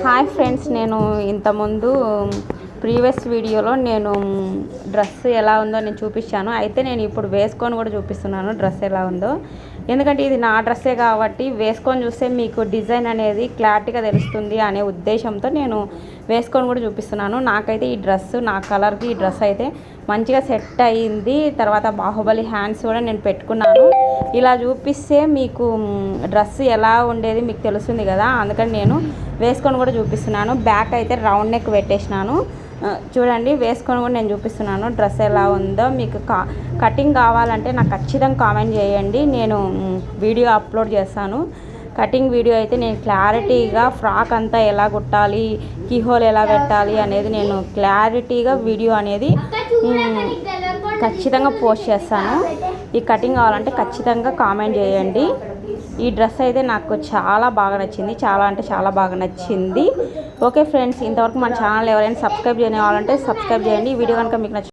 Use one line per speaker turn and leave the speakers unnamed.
Hi friends, నేను ఇంతకుముందు previous వీడియోలో నేను డ్రెస్ ఎలా ఉందో నేను చూపించాను. అయితే నేను ఇప్పుడు వేసుకొని కూడా చూపిస్తున్నాను డ్రెస్ ఎలా ఉందో. ఎందుకంటే ఇది నా డ్రెస్సే కాబట్టి వేసుకొని చూస్తే మీకు డిజైన్ అనేది క్లారిటీగా తెలుస్తుంది అనే ఉద్దేశంతో నేను వేసుకొని కూడా చూపిస్తున్నాను. నాకైతే ఈ డ్రెస్, నా కలర్కి ఈ డ్రెస్ అయితే మంచిగా సెట్ అయ్యింది. తర్వాత బాహుబలి హ్యాండ్స్ కూడా నేను పెట్టుకున్నాను. ఇలా చూపిస్తే మీకు డ్రెస్ ఎలా ఉండేది మీకు తెలుస్తుంది కదా, అందుకని నేను వేసుకొని కూడా చూపిస్తున్నాను. బ్యాక్ అయితే రౌండ్ నెక్ పెట్టేసినాను. చూడండి, వేసుకొని కూడా నేను చూపిస్తున్నాను డ్రెస్ ఎలా ఉందో. మీకు కటింగ్ కావాలంటే నాకు ఖచ్చితంగా కామెంట్ చేయండి, నేను వీడియో అప్లోడ్ చేస్తాను. కటింగ్ వీడియో అయితే నేను క్లారిటీగా ఫ్రాక్ అంతా ఎలా కుట్టాలి, కీహోల్ ఎలా పెట్టాలి అనేది నేను క్లారిటీగా వీడియో అనేది ఖచ్చితంగా పోస్ట్ చేస్తాను. ఈ కటింగ్ కావాలంటే ఖచ్చితంగా కామెంట్ చేయండి. ఈ డ్రెస్ అయితే నాకు చాలా బాగా నచ్చింది, చాలా అంటే చాలా బాగా నచ్చింది. ఓకే ఫ్రెండ్స్, ఇంతవరకు మన ఛానల్ ఎవరైనా సబ్స్క్రైబ్ చేయని వాళ్ళంటే సబ్స్క్రైబ్ చేయండి. ఈ వీడియో కనుక మీకు నచ్చింది